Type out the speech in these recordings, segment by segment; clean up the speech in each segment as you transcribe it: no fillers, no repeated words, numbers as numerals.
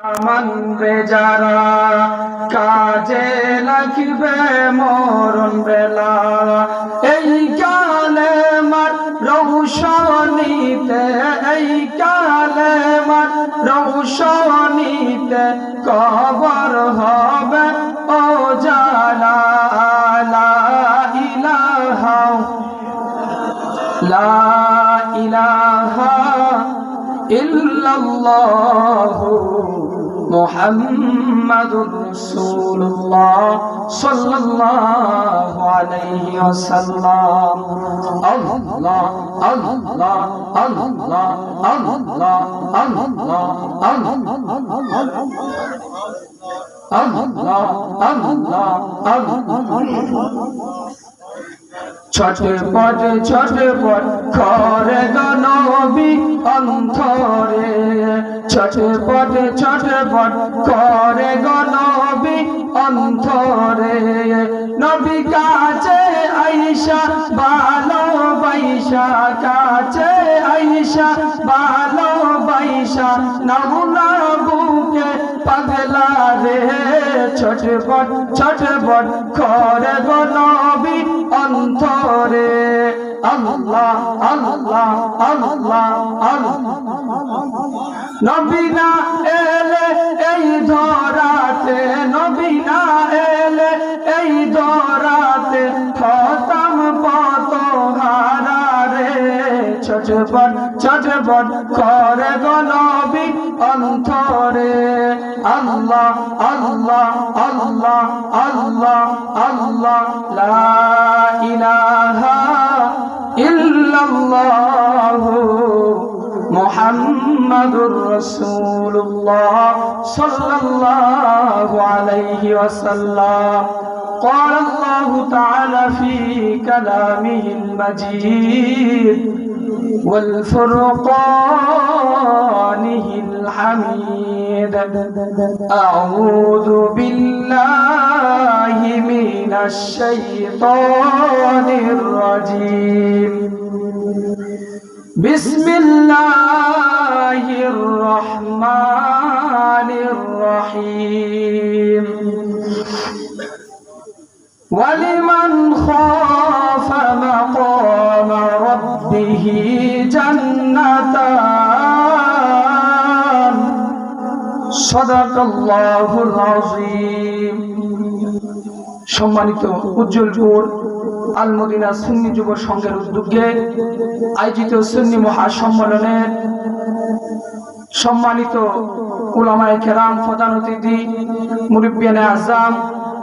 মানবে যারা কাজে লাগবে মরণ বেলা এই কালেমার রৌশনীতে এই কালেমার রৌশনীতে কবর হবে ও জালা লা ইলাহা লা ইলাহা ইল্লাল্লাহু মুহাম্মাদুর রাসূলুল্লাহ সাল্লাল্লাহু আলাইহি ওয়াসাল্লাম। আল্লাহ আল্লাহ আল্লাহ আল্লাহ আল্লাহ আল্লাহ আল্লাহ ছটপট ছটপট করে গো নবী অন্তরে ছটপট ছটপট করে গো নবী অন্তরে নবী কাছে আয়েশা ভালোবাসা কাছে আয়েশা ভালোবাসা নামুনা বুকে পাগলা রে ছটপট ছটপট করে গো নবী অন্তরে আল্লাহ আল্লাহ আল্লাহ আল্লাহ নবী না এলে এই ধরাতে নবী না এলে এই ধরাতে খতম পত হারা রে ছটপট ছটপট করে গো নবী অন্তরে আল্লাহ আল্লাহ আল্লাহ আল্লাহ আল্লাহ লা ইলাহা ইল্লাল্লাহু মুহাম্মাদুর রাসূলুল্লাহ সাল্লাল্লাহু আলাইহি ওয়াসাল্লাম। قال الله تعالى في كلامه المجيد والفرقانه الحميد أعوذ بالله من الشيطان الرجيم بسم الله الرحمن الرحيم ولمن خاف مقام ربه جنتان صدق الله العظيم। সম্মানিত উজ্জ্বলপুর আল মদিনা সুন্নি যুব সংঘের উদ্যোগে আয়োজিত সুন্নি মহাসম্মেলনের সম্মানিত উলামায়ে কেরাম, প্রধান অতিথি, মুরব্বিয়ানে আযম,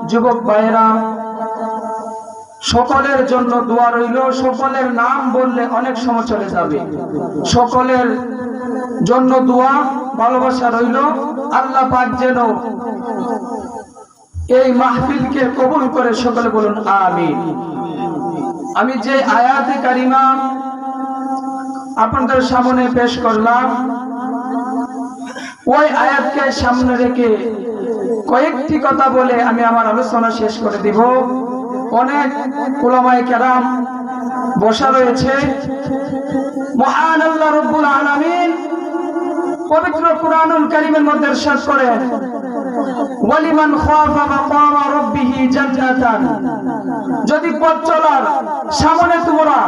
যুবক ভাইয়েরা, সকলের জন্য দোয়া রইল। সকলের নাম বললে অনেক সময় চলে যাবে। সকলের জন্য দোয়া ভালোবাসা রইল। আল্লাহ পাক যেন এই মাহফিলকে কবুল করে সকলে বলুন আমিন। আমি যে আয়াতে কারিমা আপনাদের সামনে পেশ করলাম ওই আয়াতকে সামনে রেখে কয়েকটি কথা বলে আমি আমার আলোচনা শেষ করে দিব। অনেক উলামায়ে কেরাম বসা রয়েছে। মহান আল্লাহ রাব্বুল আলামিন পবিত্র কুরআনুল কারীমের মধ্যে ইরশাদ করেন, ওয়ালিমান খাফা মাকামা রাব্বিহি জান্নাতান। যদি পথ চলার সামনে তোমরা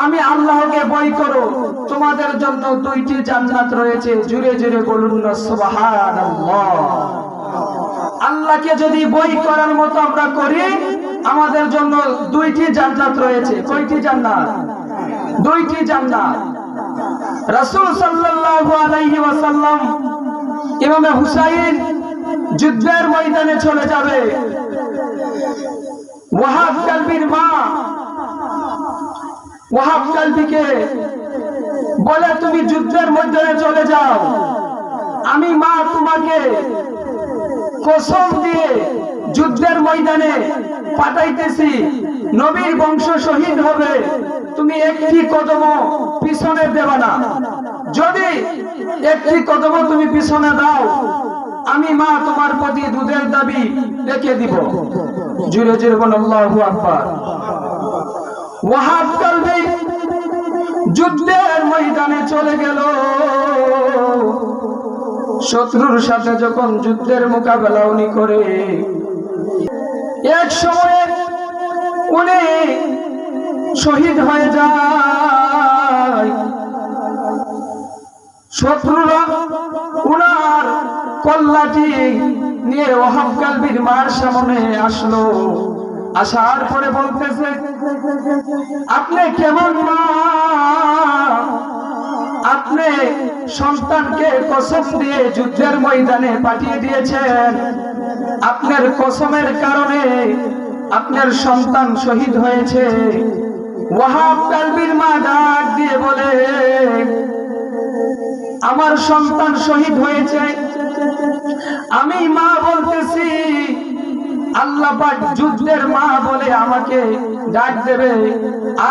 আমি আল্লাহকে ভয় করো, তোমাদের জন্য দুইটি জান্নাত রয়েছে। জুড়ে জুড়ে বলুন না সুবহানাল্লাহ। আল্লাহকে যদি ভয় করার মতো আমরা করি, আমাদের জন্য দুইটি জান্নাত রয়েছে। কয়টি জান্নাত? দুইটি জান্নাত। রাসূল সাল্লাল্লাহু আলাইহি ওয়াসাল্লাম ইমামে হুসাইন যুদ্ধের ময়দানে চলে যাবে। ওয়াহাব কালবির মা ওয়াহাব কালবিকে বলে, তুমি যুদ্ধের ময়দানে চলে যাও, আমি মা তোমাকে কসম দিয়ে যুদ্ধের ময়দানে পাঠাইতেছি, নবীর বংশ শহীদ হবে, তুমি একটি কদম পিছনে দেবে না। যদি একটি কদম তুমি পিছনে দাও, আমি মা তোমার প্রতি দুধের দাবি রেখে দিব। জুড়ে জুড়ে বল আল্লাহু আকবার। ওয়াহাব কালবি যুদ্ধের ময়দানে চলে গেল। শত্রুর সাথে যখন যুদ্ধের মোকাবেলা উনি করে, এক সময়ে উনি শহীদ হয়ে যায়। শত্রুরা উনার কল্লাটি নিয়ে ওয়াহাব কালবির মার সামনে আসলো। আসার পরে বলতেছে, আপনি কেমন মা? আপনি সন্তানকে কসম দিয়ে যুদ্ধের ময়দানে পাঠিয়ে দিয়েছেন, আপনার কসমের কারণে আপনার সন্তান শহীদ হয়েছে। ওয়াহাব কালবির মা ডাক দিয়ে বলে, আমার সন্তান শহীদ হয়েছে, আমি মা বলতেছি, আল্লাহ পাক যুদ্ধের মা বলে আমাকে ডাক দেবে।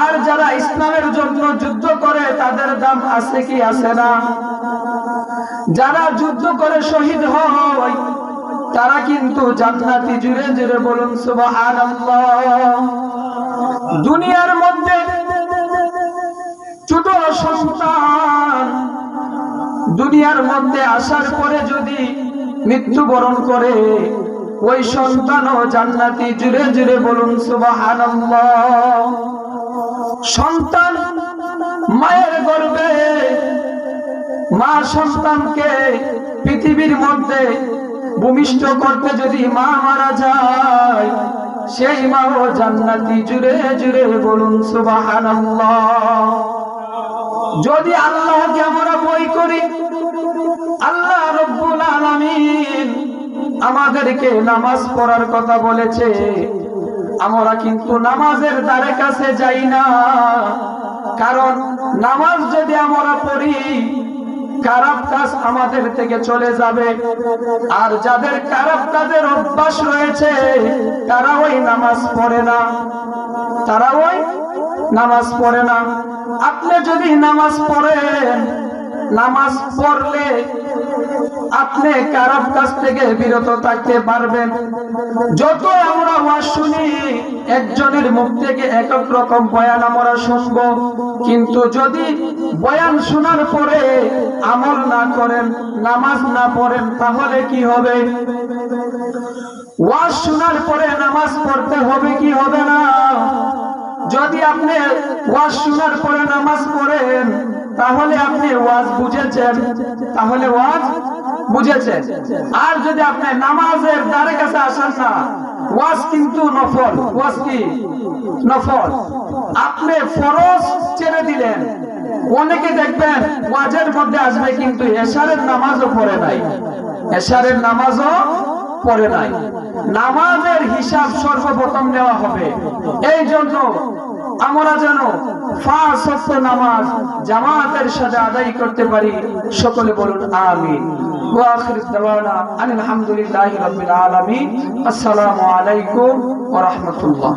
আর যারা ইসলামের জন্য যুদ্ধ করে তাদের দাম আছে কি আছে না? যারা যুদ্ধ করে শহীদ হয় তারা কিন্তু জান্নাতি। জুড়ে জুড়ে বলুন সুবহানাল্লাহ। দুনিয়ার মধ্যে ছোট সন্তান দুনিয়ার মধ্যে আসার পরে যদি মৃত্যুবরণ করে, ওই সন্তানও জান্নাতি। জুড়ে জুড়ে বলুন সুবহানাল্লাহ। সন্তান মায়ের গর্ভে, মা সন্তানকে পৃথিবীর মধ্যে ভূমিষ্ঠ করতে যদি মা মারা যায়, সেই মাও জান্নাতি। জুড়ে জুড়ে বলুন সুবহানাল্লাহ। যদি আল্লাহকে আমরা ভয় করি, আল্লাহ রব্বুল আলামিন আমাদেরকে নামাজ পড়ার কথা বলেছে, আমরা কিন্তু নামাজের ধারে কাছে যাই না। কারণ নামাজ যদি আমরা পড়ি, খারাপ কাজ আমাদের থেকে চলে যাবে। আর যাদের খারাপ কাজের অভ্যাস রয়েছে তারা ওই নামাজ পড়ে না, তারা ওই নামাজ পড়ে না। আপনি যদি নামাজ পড়েন, নামাজ পড়লে আপনি খারাপ কাজ থেকে বিরত থাকতে পারবেন। যত আমরা ওয়াজ শুনি, একজনের মুখ থেকে এক এক রকম বয়ান আমরা শুনবো, কিন্তু যদি বয়ান শোনার পরে আমল না করেন, নামাজ না পড়েন, তাহলে কি হবে? ওয়াজ শোনার পরে নামাজ পড়তে হবে কি হবে না? যদি আপনি ওয়াজ শোনার পরে নামাজ পড়েন, তাহলে আপনি ওয়াজ বুঝেছেন, তাহলে ওয়াজ বুঝেছেন। আর যদি আপনি নামাজের ধারে কাছে আসেন না, ওয়াজ কিন্তু নফল। ওয়াজ কি নফল? আপনি ফরজ ছেড়ে দিলেন। অনেকে দেখবেন ওয়াজের মধ্যে আসবে কিন্তু এশারের নামাজও পড়ে নাই, এশারের নামাজও পড়ে নাই। নামাজের হিসাব সর্বপ্রথম নেওয়া হবে। এই জন্য আমরা যেন পাঁচ ওয়াক্ত নামাজ জামাতের সাথে আদায় করতে পারি। সকলে বলুন আমিন। ওয়া আখিরু দাওয়ানা আলহামদুলিল্লাহি রাব্বিল আলামিন। আসসালামু আলাইকুম ওয়া রাহমাতুল্লাহ।